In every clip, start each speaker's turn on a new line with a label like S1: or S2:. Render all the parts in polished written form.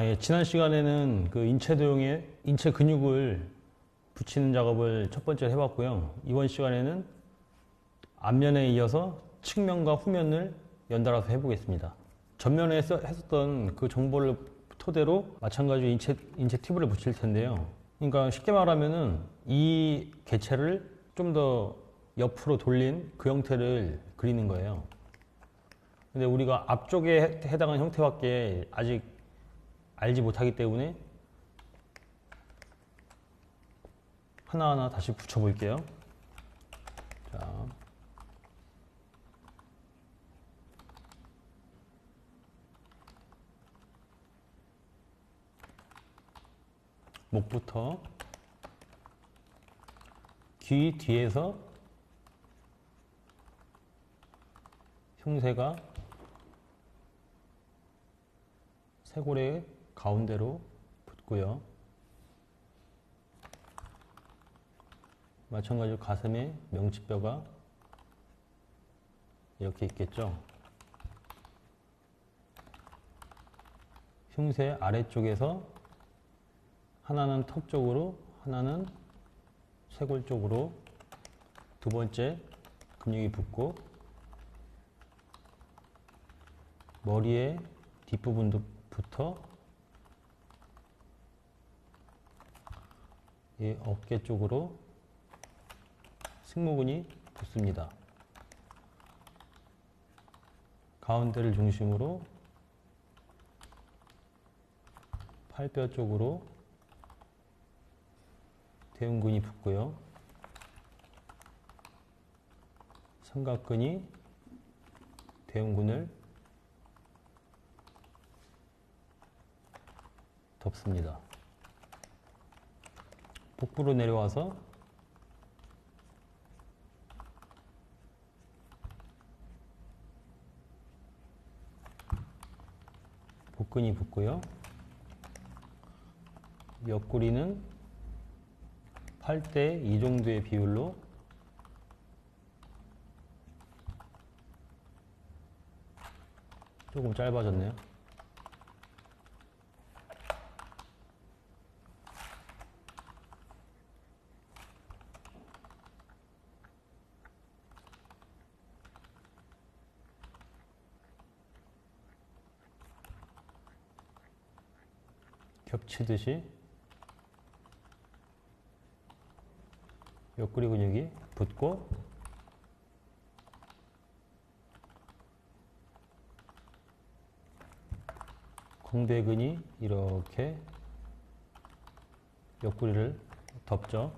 S1: 예. 지난 시간에는 그 인체도형에 인체 근육을 붙이는 작업을 첫 번째로 해봤고요. 이번 시간에는 앞면에 이어서 측면과 후면을 연달아서 해보겠습니다. 전면에 했었던 그 정보를 토대로 마찬가지로 인체 튜브를 붙일 텐데요. 그러니까 쉽게 말하면은 이 개체를 좀 더 옆으로 돌린 그 형태를 그리는 거예요. 근데 우리가 앞쪽에 해당하는 형태밖에 아직 알지 못하기 때문에 하나하나 다시 붙여볼게요. 자. 목부터 귀 뒤에서 흉쇄가 쇄골의 가운데로 붙고요. 마찬가지로 가슴에 명치뼈가 이렇게 있겠죠. 흉쇄 아래쪽에서 하나는 턱 쪽으로, 하나는 쇄골 쪽으로 두 번째 근육이 붙고 머리의 뒷부분부터 이 어깨 쪽으로 승모근이 붙습니다. 가운데를 중심으로 팔뼈 쪽으로 대흉근이 붙고요. 삼각근이 대흉근을 덮습니다. 복부로 내려와서 복근이 붙고요. 옆구리는 8대 2 정도의 비율로 조금 짧아졌네요. 겹치듯이 옆구리 근육이 붙고 광배근이 이렇게 옆구리를 덮죠.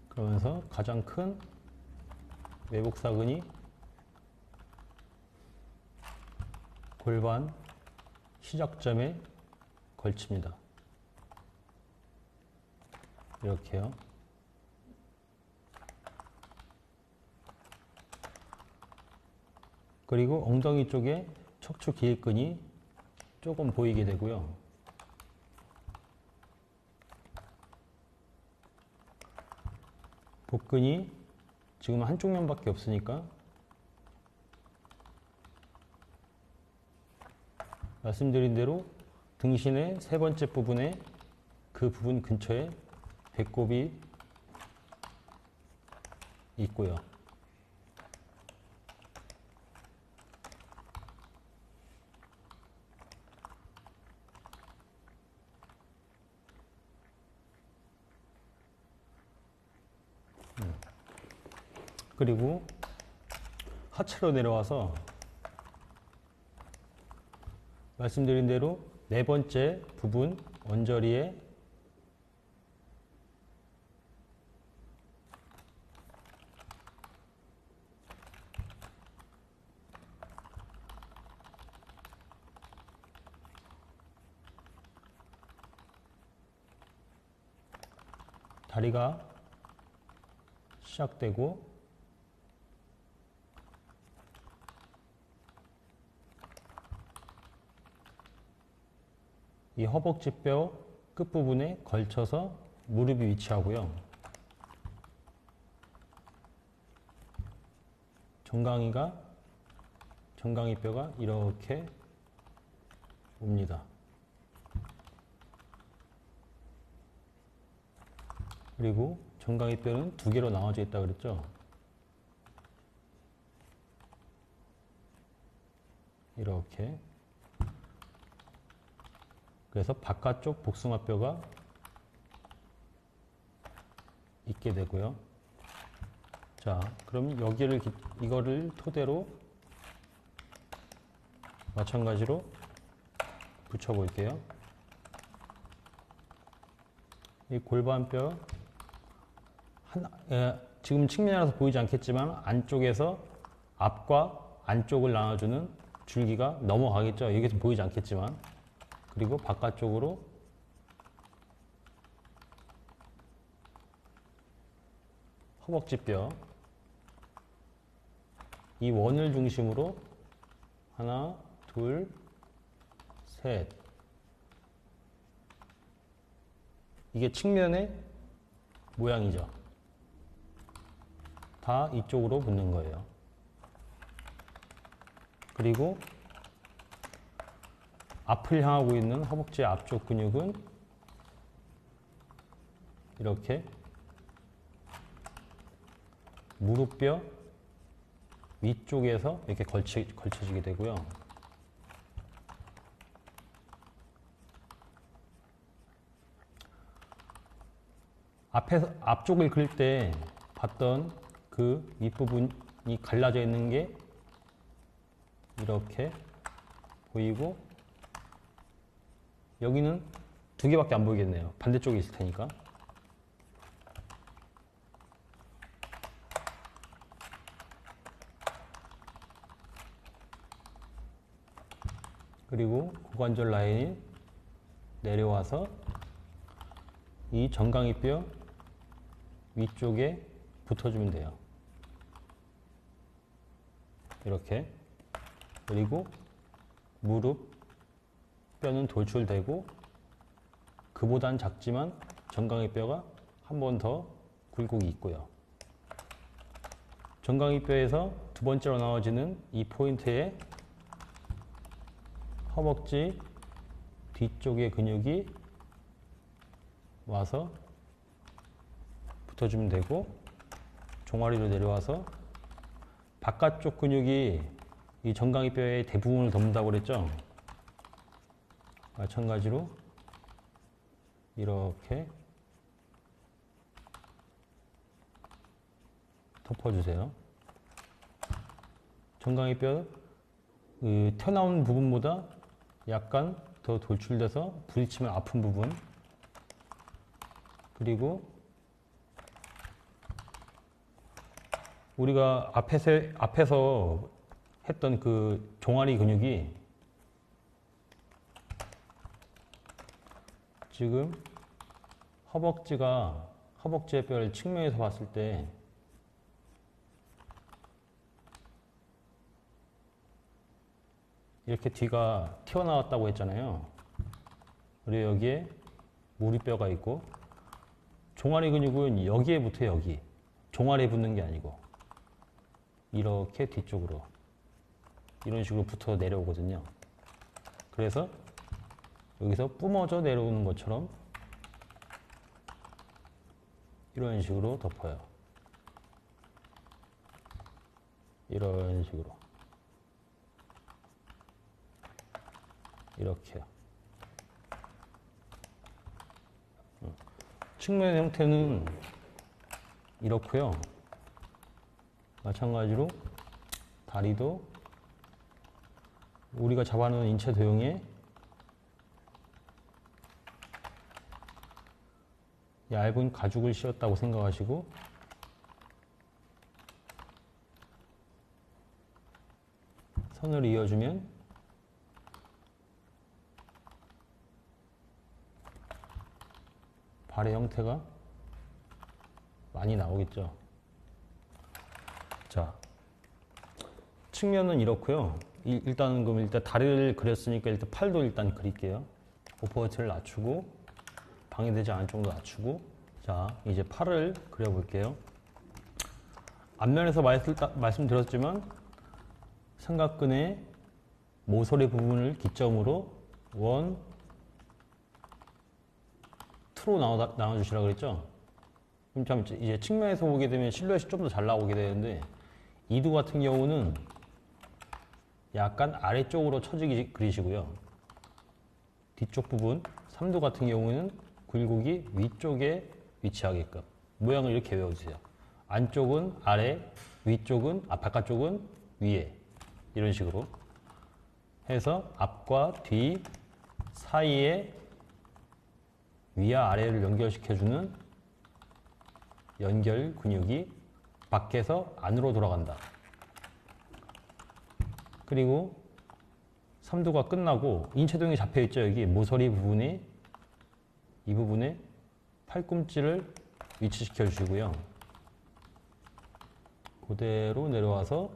S1: 그러면서 가장 큰 외복사근이 골반 시작점에 걸칩니다. 이렇게요. 그리고 엉덩이 쪽에 척추 기립근이 조금 보이게 되고요. 복근이 지금 한쪽 면밖에 없으니까 말씀드린 대로 등신의 세 번째 부분에 그 부분 근처에 배꼽이 있고요. 그리고 하체로 내려와서 말씀드린 대로 네 번째 부분 언저리에 다리가 시작되고 이 허벅지뼈 끝부분에 걸쳐서 무릎이 위치하고요. 정강이가 정강이뼈가 이렇게 옵니다. 그리고 정강이뼈는 두 개로 나눠져 있다 그랬죠? 이렇게. 그래서 바깥쪽 복숭아뼈가 있게 되고요. 자, 그럼 이거를 토대로 마찬가지로 붙여 볼게요. 이 골반뼈 지금 측면이라서 보이지 않겠지만 안쪽에서 앞과 안쪽을 나눠주는 줄기가 넘어가겠죠. 여기서 보이지 않겠지만. 그리고 바깥쪽으로 허벅지뼈, 이 원을 중심으로 하나, 둘, 셋. 이게 측면의 모양이죠. 다 이쪽으로 붙는 거예요. 그리고 앞을 향하고 있는 허벅지 앞쪽 근육은 이렇게 무릎뼈 위쪽에서 이렇게 걸쳐지게 되고요. 앞쪽을 그릴 때 봤던 그 윗부분이 갈라져 있는 게 이렇게 보이고, 여기는 두 개밖에 안 보이겠네요. 반대쪽에 있을 테니까. 그리고 고관절 라인이 내려와서 이 정강이뼈 위쪽에 붙어주면 돼요. 이렇게. 그리고 무릎 뼈는 돌출되고, 그보단 작지만 정강이뼈가 한 번 더 굴곡이 있고요. 정강이뼈에서 두 번째로 나눠지는 이 포인트에 허벅지 뒤쪽의 근육이 와서 붙어주면 되고, 종아리로 내려와서 바깥쪽 근육이 이 정강이뼈의 대부분을 덮는다고 그랬죠? 마찬가지로 이렇게 덮어주세요. 정강이뼈 튀어나온 부분보다 약간 더 돌출돼서 부딪히면 아픈 부분, 그리고 우리가 앞에서 했던 그 종아리 근육이 지금 허벅지의 뼈를 측면에서 봤을 때 이렇게 뒤가 튀어나왔다고 했잖아요. 그리고 여기에 무리뼈가 있고, 종아리 근육은 여기에 붙어요. 여기 종아리에 붙는 게 아니고 이렇게 뒤쪽으로 이런 식으로 붙어 내려오거든요. 그래서 여기서 뿜어져 내려오는 것처럼 이런 식으로 덮어요. 이런 식으로. 이렇게요. 측면 형태는 이렇고요. 마찬가지로 다리도 우리가 잡아놓은 인체 도형에 얇은 가죽을 씌웠다고 생각하시고, 선을 이어주면 발의 형태가 많이 나오겠죠. 자, 측면은 이렇고요. 일단 다리를 그렸으니까 일단 팔도 일단 그릴게요. 오퍼워치를 낮추고, 방해되지 않을 정도 낮추고. 자, 이제 팔을 그려볼게요. 앞면에서 말씀드렸지만 삼각근의 모서리 부분을 기점으로 1, 2로 나눠주시라고 그랬죠? 그럼 참 이제 측면에서 보게 되면 실루엣이 좀 더 잘 나오게 되는데, 2두 같은 경우는 약간 아래쪽으로 처지게 그리시고요. 뒤쪽 부분, 3두 같은 경우는 굴곡이 위쪽에 위치하게끔 모양을 이렇게 외워주세요. 안쪽은 아래, 위쪽은, 바깥쪽은 위에, 이런 식으로 해서 앞과 뒤 사이에 위와 아래를 연결시켜주는 연결 근육이 밖에서 안으로 돌아간다. 그리고 3두가 끝나고 인체동이 잡혀있죠. 여기 모서리 부분에, 이 부분에 팔꿈치를 위치시켜 주시고요. 그대로 내려와서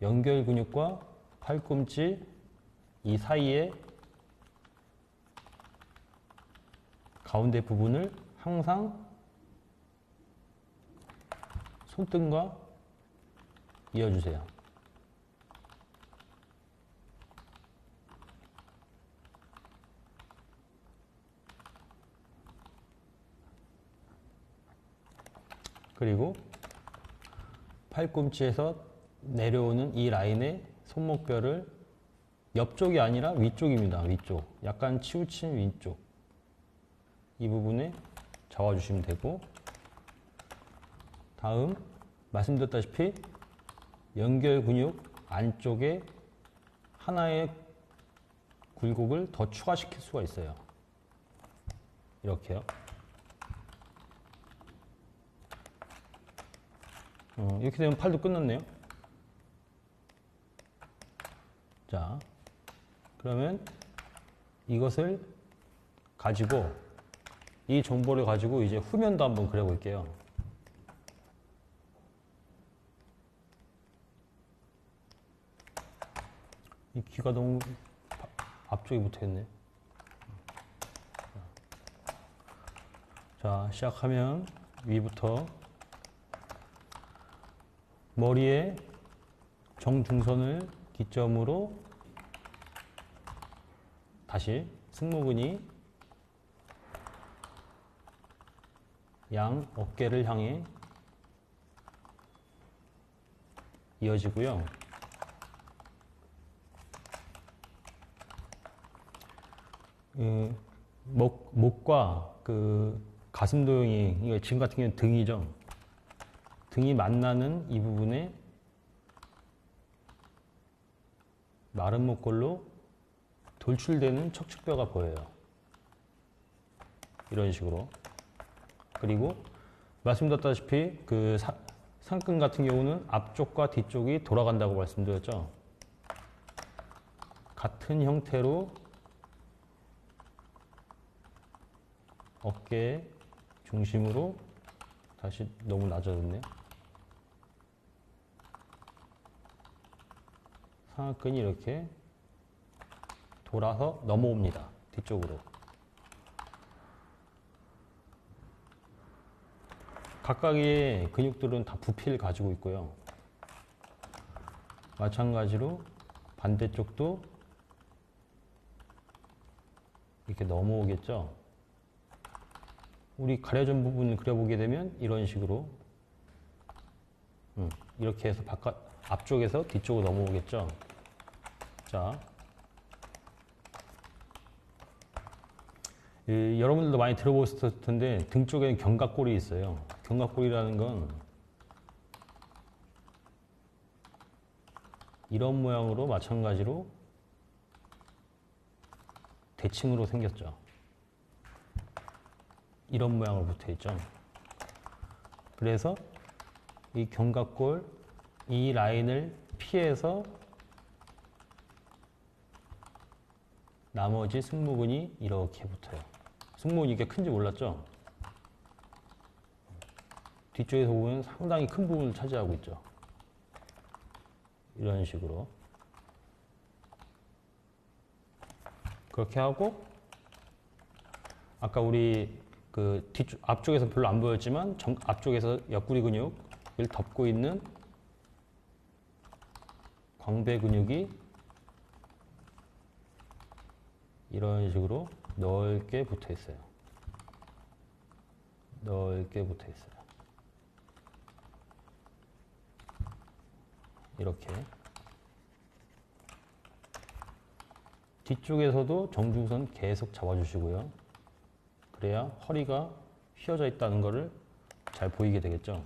S1: 연결 근육과 팔꿈치 이 사이에 가운데 부분을 항상 손등과 이어주세요. 그리고 팔꿈치에서 내려오는 이 라인의 손목뼈를 옆쪽이 아니라 위쪽입니다. 위쪽. 약간 치우친 위쪽. 이 부분에 잡아주시면 되고, 다음 말씀드렸다시피 연결 근육 안쪽에 하나의 굴곡을 더 추가시킬 수가 있어요. 이렇게요. 이렇게 되면 팔도 끝났네요. 자, 그러면 이것을 가지고, 이 정보를 가지고 이제 후면도 한번 그려볼게요. 이 귀가 너무 앞쪽에 붙어있네. 자, 시작하면 위부터 머리에 정중선을 기점으로 다시 승모근이 양 어깨를 향해 이어지고요. 목과 그 가슴도형이, 이거 지금 같은 경우는 등이죠. 등이 만나는 이 부분에 마른 목골로 돌출되는 척추뼈가 보여요. 이런 식으로. 그리고 말씀드렸다시피 그 상근 같은 경우는 앞쪽과 뒤쪽이 돌아간다고 말씀드렸죠. 같은 형태로 어깨 중심으로, 다시 너무 낮아졌네요. 상악근이 이렇게 돌아서 넘어옵니다. 뒤쪽으로. 각각의 근육들은 다 부피를 가지고 있고요. 마찬가지로 반대쪽도 이렇게 넘어오겠죠. 우리 가려진 부분을 그려보게 되면 이런 식으로 이렇게 해서 앞쪽에서 뒤쪽으로 넘어오겠죠. 자, 여러분들도 많이 들어보셨을 텐데 등 쪽에는 견갑골이 있어요. 견갑골이라는 건 이런 모양으로 마찬가지로 대칭으로 생겼죠. 이런 모양으로 붙어 있죠. 그래서 이 견갑골, 이 라인을 피해서 나머지 승모근이 이렇게 붙어요. 승모근이 이게 큰지 몰랐죠? 뒤쪽에서 보면 상당히 큰 부분을 차지하고 있죠. 이런 식으로. 그렇게 하고, 아까 우리 그 앞쪽에서 별로 안 보였지만 앞쪽에서 옆구리 근육을 덮고 있는 광배 근육이 이런 식으로 넓게 붙어 있어요. 넓게 붙어 있어요. 이렇게. 뒤쪽에서도 정중선 계속 잡아주시고요. 그래야 허리가 휘어져 있다는 것을 잘 보이게 되겠죠.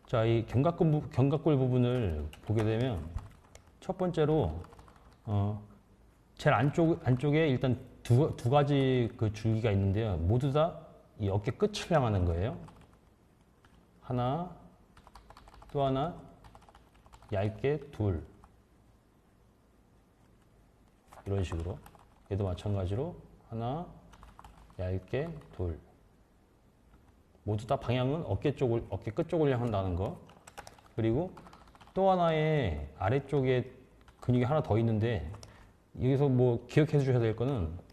S1: 자, 이 견갑골 부분을 보게 되면 첫 번째로 제일 안쪽에 일단 두 가지 그 줄기가 있는데요. 모두 다 이 어깨 끝을 향하는 거예요. 하나, 또 하나, 얇게 둘. 이런 식으로. 얘도 마찬가지로 하나, 얇게 둘. 모두 다 방향은 어깨 끝 쪽을 향한다는 거. 그리고 또 하나의 아래쪽에 근육이 하나 더 있는데, 여기서 뭐 기억해 주셔야 될 거는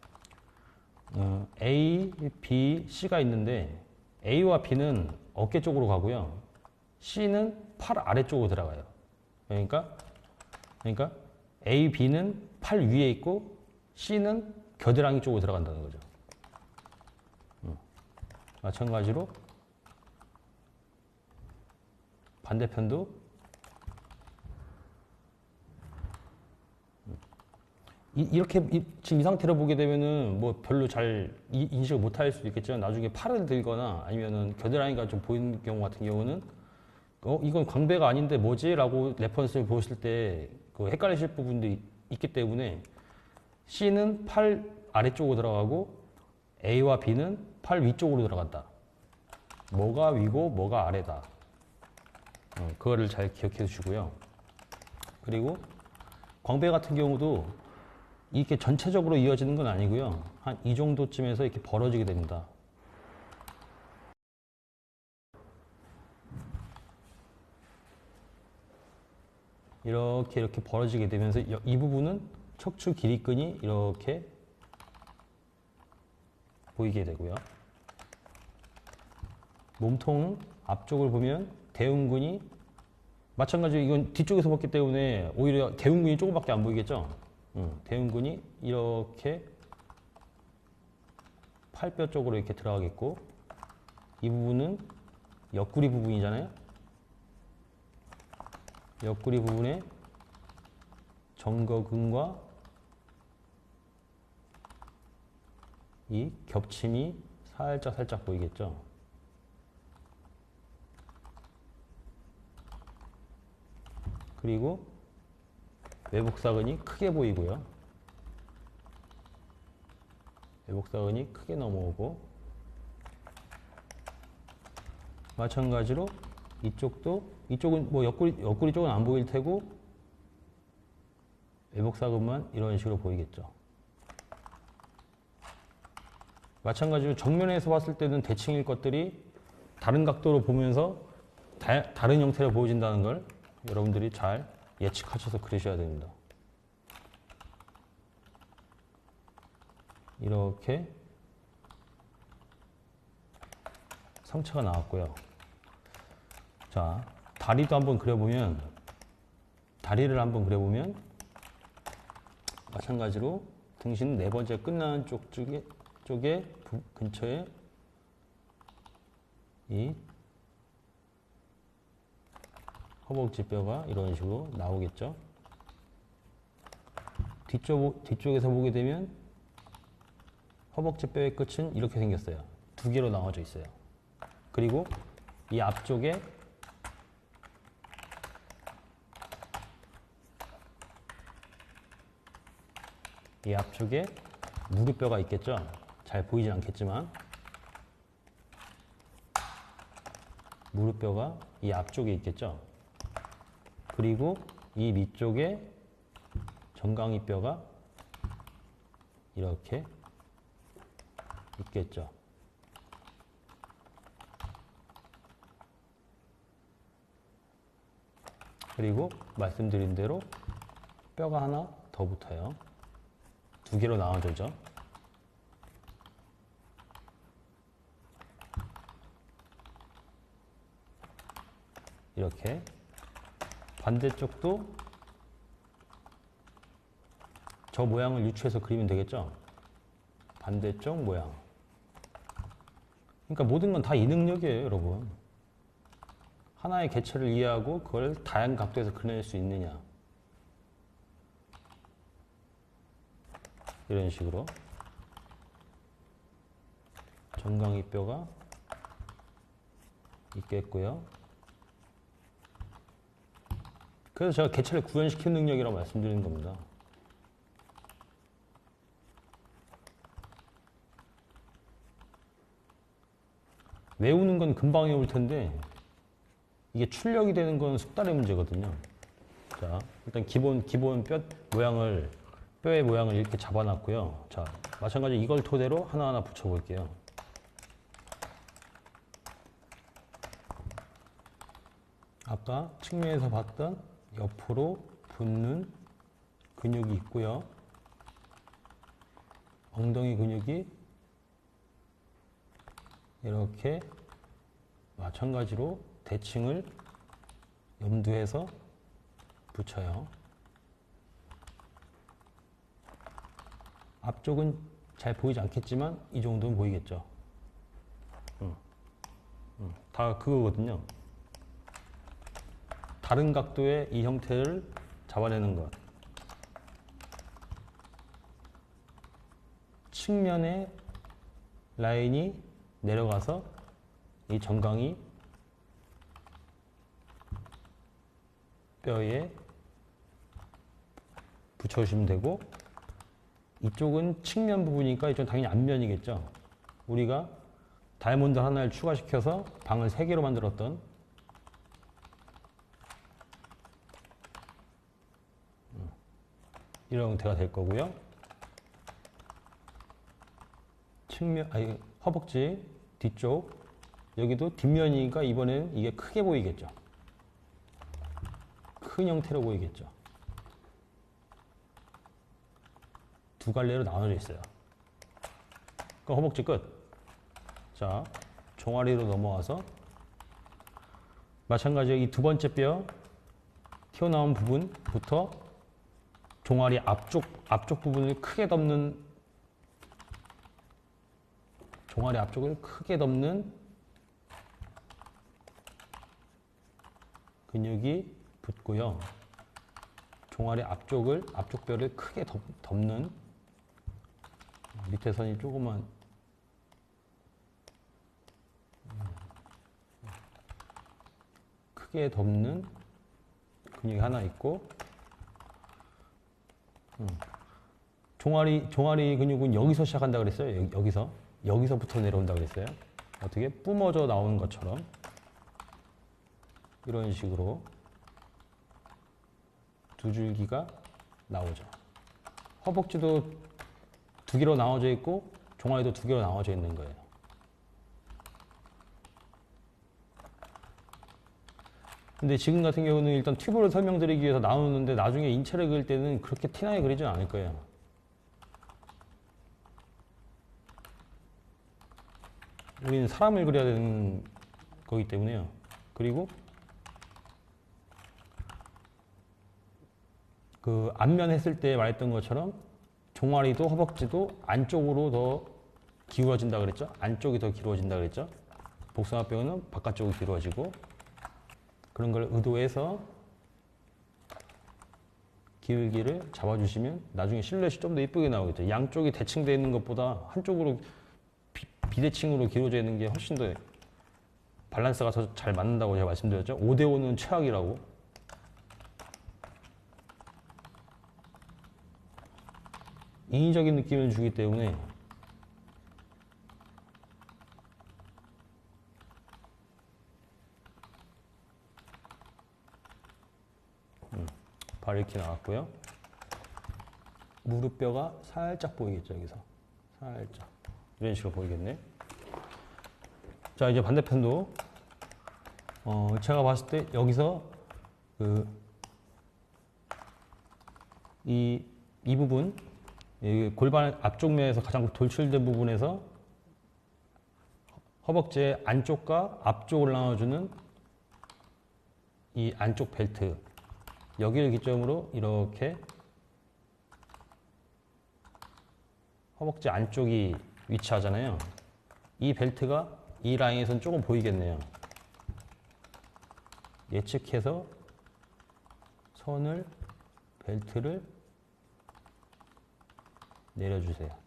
S1: A, B, C가 있는데 A와 B는 어깨 쪽으로 가고요. C는 팔 아래쪽으로 들어가요. 그러니까 A, B는 팔 위에 있고 C는 겨드랑이 쪽으로 들어간다는 거죠. 마찬가지로 반대편도 이렇게 지금 이 상태로 보게 되면은 뭐 별로 잘 인식을 못 할 수도 있겠지만 나중에 팔을 들거나 아니면은 겨드랑이가 좀 보이는 경우 같은 경우는 이건 광배가 아닌데 뭐지? 라고 레퍼런스를 보실 때 그 헷갈리실 부분도 있기 때문에 C는 팔 아래쪽으로 들어가고 A와 B는 팔 위쪽으로 들어간다. 뭐가 위고 뭐가 아래다. 그거를 잘 기억해 주시고요. 그리고 광배 같은 경우도 이렇게 전체적으로 이어지는 건 아니고요. 한 이 정도쯤에서 이렇게 벌어지게 됩니다. 이렇게 벌어지게 되면서 이 부분은 척추 기립근이 이렇게 보이게 되고요. 몸통 앞쪽을 보면 대흉근이 마찬가지로 이건 뒤쪽에서 봤기 때문에 오히려 대흉근이 조금밖에 안 보이겠죠? 대흉근이 이렇게 팔뼈 쪽으로 이렇게 들어가겠고, 이 부분은 옆구리 부분이잖아요. 옆구리 부분에 정거근과 이 겹침이 살짝 보이겠죠? 그리고 외복사근이 크게 보이고요. 외복사근이 크게 넘어오고, 마찬가지로 이쪽은 뭐 옆구리 쪽은 안 보일 테고 외복사근만 이런 식으로 보이겠죠. 마찬가지로 정면에서 봤을 때는 대칭일 것들이 다른 각도로 보면서 다른 형태로 보여진다는 걸 여러분들이 잘 예측하셔서 그리셔야 됩니다. 이렇게 상체가 나왔고요. 자, 다리를 한번 그려보면 마찬가지로 등신 네 번째 끝나는 쪽에 근처에 이 허벅지 뼈가 이런 식으로 나오겠죠. 뒤쪽에서 보게 되면 허벅지 뼈의 끝은 이렇게 생겼어요. 두 개로 나눠져 있어요. 그리고 이 앞쪽에 무릎뼈가 있겠죠. 잘 보이진 않겠지만 무릎뼈가 이 앞쪽에 있겠죠. 그리고 이 밑쪽에 정강이뼈가 이렇게 있겠죠. 그리고 말씀드린 대로 뼈가 하나 더 붙어요. 두 개로 나눠져죠. 이렇게. 반대쪽도 저 모양을 유추해서 그리면 되겠죠? 반대쪽 모양. 그러니까 모든 건 다 이 능력이에요, 여러분. 하나의 개체를 이해하고 그걸 다양한 각도에서 그려낼 수 있느냐. 이런 식으로. 정강이뼈가 있겠고요. 그래서 제가 개체를 구현시키는 능력이라고 말씀드리는 겁니다. 외우는 건 금방 외울 텐데 이게 출력이 되는 건 숙달의 문제거든요. 자, 일단 기본 뼈의 모양을 이렇게 잡아놨고요. 자, 마찬가지로 이걸 토대로 하나하나 붙여볼게요. 아까 측면에서 봤던 옆으로 붙는 근육이 있고요. 엉덩이 근육이 이렇게 마찬가지로 대칭을 염두해서 붙여요. 앞쪽은 잘 보이지 않겠지만 이 정도는 보이겠죠. 다 그거거든요. 다른 각도의 이 형태를 잡아내는 것. 측면에 라인이 내려가서 이 정강이 뼈에 붙여주시면 되고, 이쪽은 측면 부분이니까 이쪽은 당연히 앞면이겠죠. 우리가 다이아몬드 하나를 추가시켜서 방을 3개로 만들었던 이런 형태가 될 거고요. 허벅지 뒤쪽, 여기도 뒷면이니까 이번엔 이게 크게 보이겠죠. 큰 형태로 보이겠죠. 두 갈래로 나눠져 있어요. 그럼 허벅지 끝. 자, 종아리로 넘어와서 마찬가지로 이 두 번째 뼈 튀어나온 부분부터 종아리 앞쪽 부분을 크게 덮는, 종아리 앞쪽을 크게 덮는 근육이 붙고요. 종아리 앞쪽 뼈를 크게 덮는, 밑에 선이 조금만 크게 덮는 근육이 하나 있고, 종아리 근육은 여기서 시작한다 그랬어요. 여기서부터 내려온다 그랬어요. 어떻게 뿜어져 나오는 것처럼 이런 식으로 두 줄기가 나오죠. 허벅지도 2개로 나눠져 있고 종아리도 2개로 나눠져 있는 거예요. 근데 지금 같은 경우는 일단 튜브를 설명드리기 위해서 나누는데 나중에 인체를 그릴 때는 그렇게 티나게 그리지는 않을 거예요. 우리는 사람을 그려야 되는 거기 때문에요. 그리고 그 앞면 했을 때 말했던 것처럼 종아리도 허벅지도 안쪽으로 더 기울어진다 그랬죠? 안쪽이 더 길어진다 그랬죠? 복숭아뼈는 바깥쪽으로 길어지고, 그런 걸 의도해서 기울기를 잡아주시면 나중에 실루엣이 좀 더 이쁘게 나오겠죠. 양쪽이 대칭되어 있는 것보다 한쪽으로 비대칭으로 기울어져 있는 게 훨씬 더 밸런스가 더 잘 맞는다고 제가 말씀드렸죠. 5대5는 최악이라고. 인위적인 느낌을 주기 때문에 발 이렇게 나왔고요. 무릎뼈가 살짝 보이겠죠. 여기서 살짝 이런 식으로 보이겠네. 자, 이제 반대편도 제가 봤을 때 여기서 이 부분, 골반 앞쪽 면에서 가장 돌출된 부분에서 허벅지의 안쪽과 앞쪽을 나눠주는 이 안쪽 벨트 여기를 기점으로 이렇게 허벅지 안쪽이 위치하잖아요. 이 벨트가 이 라인에서는 조금 보이겠네요. 예측해서 선을 벨트를 내려주세요.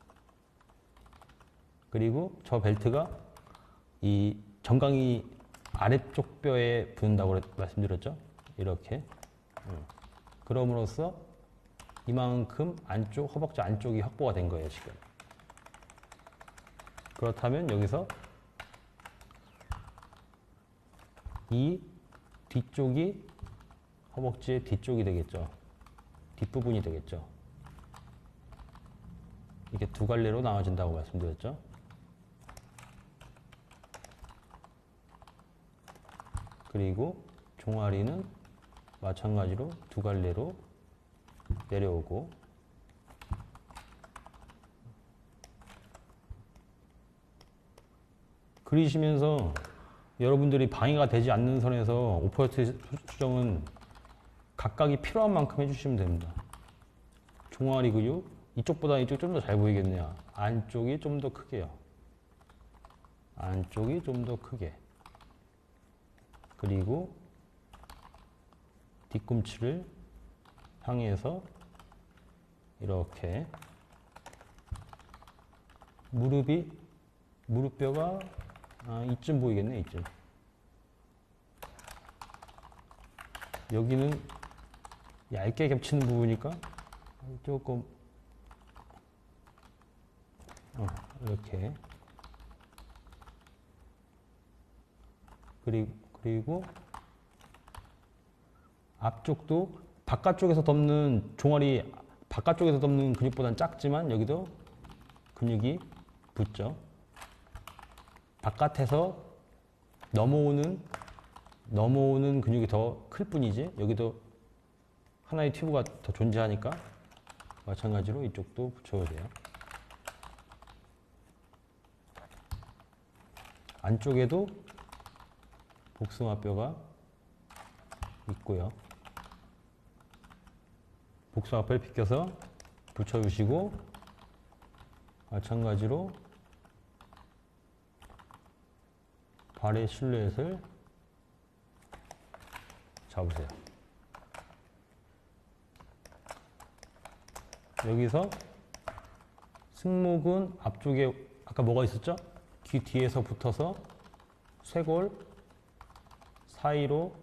S1: 그리고 저 벨트가 이 정강이 아래쪽 뼈에 붙는다고 말씀드렸죠? 이렇게. 그럼으로써 이만큼 안쪽, 허벅지 안쪽이 확보가 된 거예요, 지금. 그렇다면 여기서 이 뒤쪽이 허벅지의 뒤쪽이 되겠죠. 뒷부분이 되겠죠. 이게 두 갈래로 나눠진다고 말씀드렸죠. 그리고 종아리는 마찬가지로 두 갈래로 내려오고 그리시면서 여러분들이 방해가 되지 않는 선에서 5% 수정은 각각이 필요한 만큼 해주시면 됩니다. 종아리 근육 이쪽보다 이쪽 좀 더 잘 보이겠네요. 안쪽이 좀 더 크게요. 안쪽이 좀 더 크게. 그리고 뒤꿈치를 향해서 이렇게 무릎뼈가 이쯤 보이겠네, 이쯤. 여기는 얇게 겹치는 부분이니까 조금 이렇게. 그리고 앞쪽도 바깥쪽에서 덮는 종아리 바깥쪽에서 덮는 근육보다는 작지만 여기도 근육이 붙죠. 바깥에서 넘어오는 근육이 더 클 뿐이지 여기도 하나의 튜브가 더 존재하니까 마찬가지로 이쪽도 붙여야 돼요. 안쪽에도 복숭아뼈가 있고요. 복숭아뼈를 비껴서 붙여주시고 마찬가지로 발의 실루엣을 잡으세요. 여기서 승모근 앞쪽에 아까 뭐가 있었죠? 귀 뒤에서 붙어서 쇄골 사이로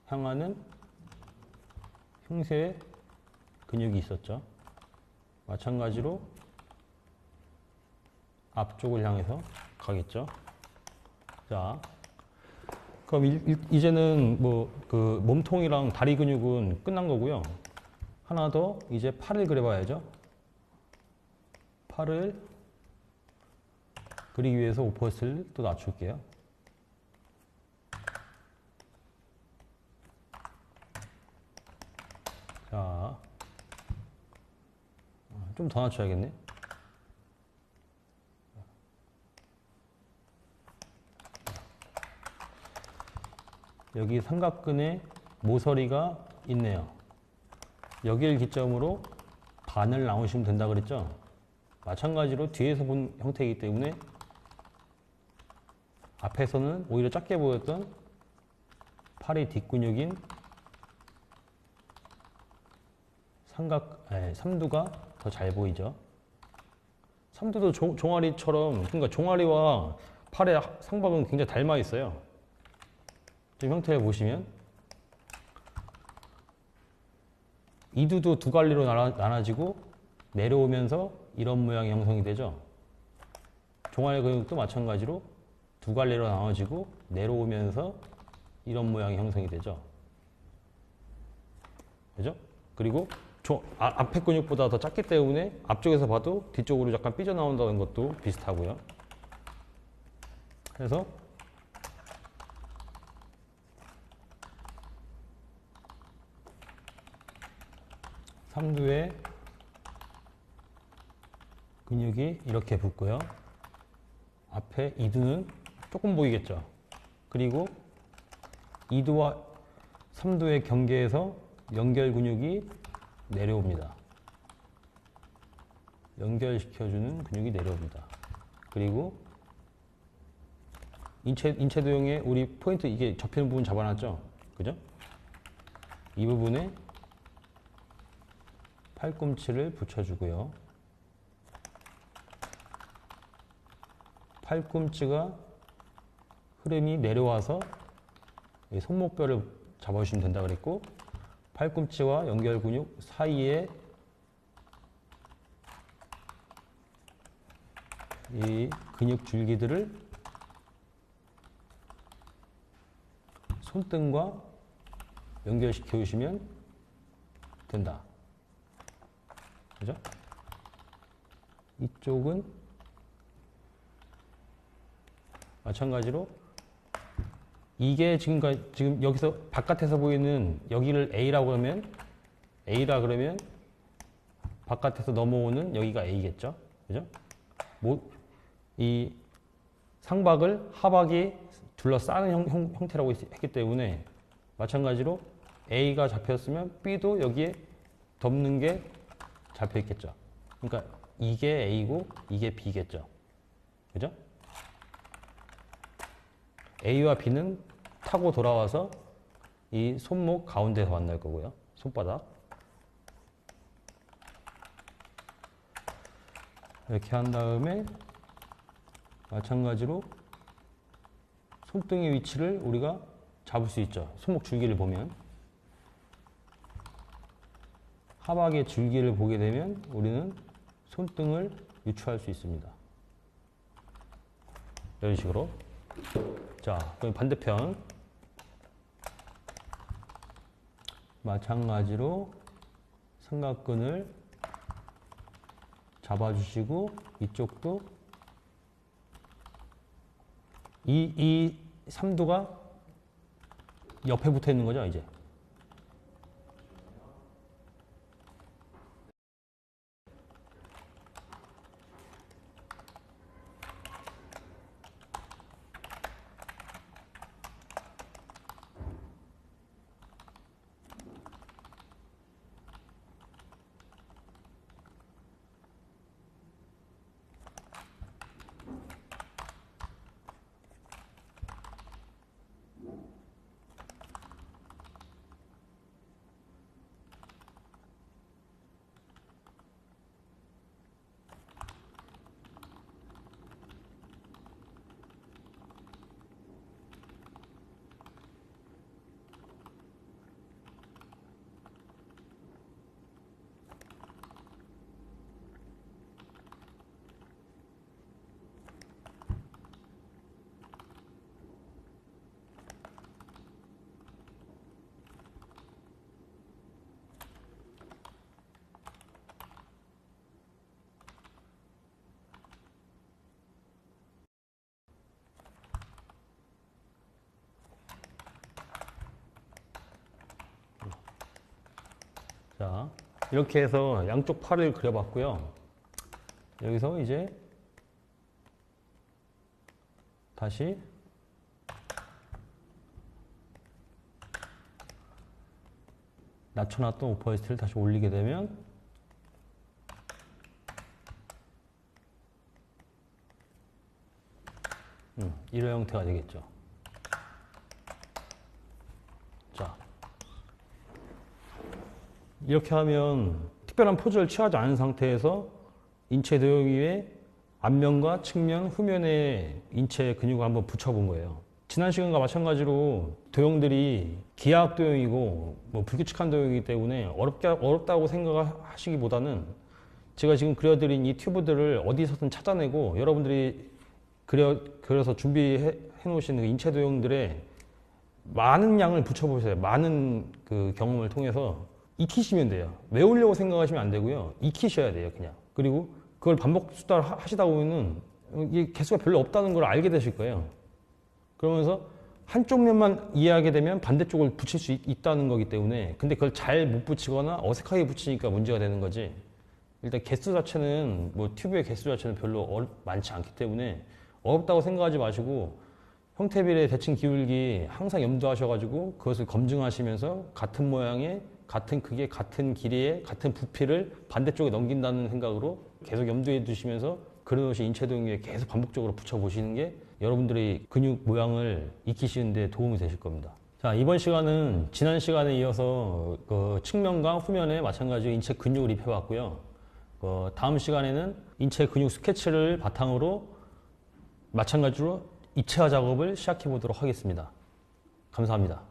S1: 향하는 흉쇄 근육이 있었죠. 마찬가지로 앞쪽을 향해서 가겠죠. 자, 그럼 이제는 그 몸통이랑 다리 근육은 끝난 거고요. 하나 더 이제 팔을 그려봐야죠. 팔을 그리기 위해서 5%를 또 낮출게요. 자, 좀 더 낮춰야겠네. 여기 삼각근에 모서리가 있네요. 여기를 기점으로 반을 나누시면 된다 그랬죠? 마찬가지로 뒤에서 본 형태이기 때문에 앞에서는 오히려 작게 보였던 팔의 뒷근육인 삼두가 더 잘 보이죠. 삼두도 종아리처럼, 그러니까 종아리와 팔의 상박은 굉장히 닮아 있어요. 지금 형태를 보시면 이두도 두 갈래로 나눠지고 내려오면서 이런 모양이 형성이 되죠. 종아리 근육도 마찬가지로 두 갈래로 나눠지고 내려오면서 이런 모양이 형성이 되죠. 그죠? 그리고 앞에 근육보다 더 작기 때문에 앞쪽에서 봐도 뒤쪽으로 약간 삐져나온다는 것도 비슷하고요. 그래서 삼두의 근육이 이렇게 붙고요. 앞에 이두는 조금 보이겠죠. 그리고 이두와 삼두의 경계에서 연결 근육이 내려옵니다. 연결시켜주는 근육이 내려옵니다. 그리고 인체 도형의 우리 포인트, 이게 접히는 부분 잡아놨죠? 그죠? 이 부분에 팔꿈치를 붙여주고요. 팔꿈치가 흐름이 내려와서 손목뼈를 잡아주시면 된다 그랬고, 팔꿈치와 연결 근육 사이에 이 근육 줄기들을 손등과 연결시켜 주시면 된다. 그죠? 이쪽은 마찬가지로 이게 지금 여기서 바깥에서 보이는 여기를 A라고 하면 바깥에서 넘어오는 여기가 A겠죠? 그죠? 이 상박을 하박이 둘러싸는 형태라고 했기 때문에 마찬가지로 A가 잡혔으면 B도 여기에 덮는 게 잡혀 있겠죠. 그러니까 이게 A고 이게 B겠죠. 그죠? A와 B는 타고 돌아와서 이 손목 가운데서 만날 거고요. 손바닥. 이렇게 한 다음에 마찬가지로 손등의 위치를 우리가 잡을 수 있죠. 손목 줄기를 보면. 하박의 줄기를 보게 되면 우리는 손등을 유추할 수 있습니다. 이런 식으로. 자, 그럼 반대편. 마찬가지로 삼각근을 잡아주시고, 이쪽도 이 삼두가 옆에 붙어 있는 거죠, 이제. 자, 이렇게 해서 양쪽 팔을 그려봤고요. 여기서 이제 다시 낮춰놨던 오퍼헤스트를 다시 올리게 되면 이런 형태가 되겠죠. 자, 이렇게 하면 특별한 포즈를 취하지 않은 상태에서 인체 도형 위에 앞면과 측면, 후면에 인체 근육을 한번 붙여본 거예요. 지난 시간과 마찬가지로 도형들이 기하학 도형이고 뭐 불규칙한 도형이기 때문에 어렵다고 생각하시기보다는 제가 지금 그려드린 이 튜브들을 어디서든 찾아내고 여러분들이 그려서 준비해 놓으신 인체 도형들에 많은 양을 붙여보세요. 많은 그 경험을 통해서 익히시면 돼요. 외우려고 생각하시면 안 되고요. 익히셔야 돼요, 그냥. 그리고 그걸 반복 하시다 보면은 이게 개수가 별로 없다는 걸 알게 되실 거예요. 그러면서 한쪽 면만 이해하게 되면 반대쪽을 붙일 수 있다는 거기 때문에, 근데 그걸 잘 못 붙이거나 어색하게 붙이니까 문제가 되는 거지. 일단 개수 자체는 뭐 튜브의 개수 자체는 별로 많지 않기 때문에 어렵다고 생각하지 마시고 형태비례 대칭 기울기 항상 염두하셔가지고 그것을 검증하시면서 같은 모양의 같은 크기의 같은 길이의 같은 부피를 반대쪽에 넘긴다는 생각으로 계속 염두에 두시면서 그릇이 인체동에 계속 반복적으로 붙여보시는 게 여러분들의 근육 모양을 익히시는 데 도움이 되실 겁니다. 자, 이번 시간은 지난 시간에 이어서 그 측면과 후면에 마찬가지로 인체 근육을 입혀봤고요. 다음 시간에는 인체 근육 스케치를 바탕으로 마찬가지로 입체화 작업을 시작해 보도록 하겠습니다. 감사합니다.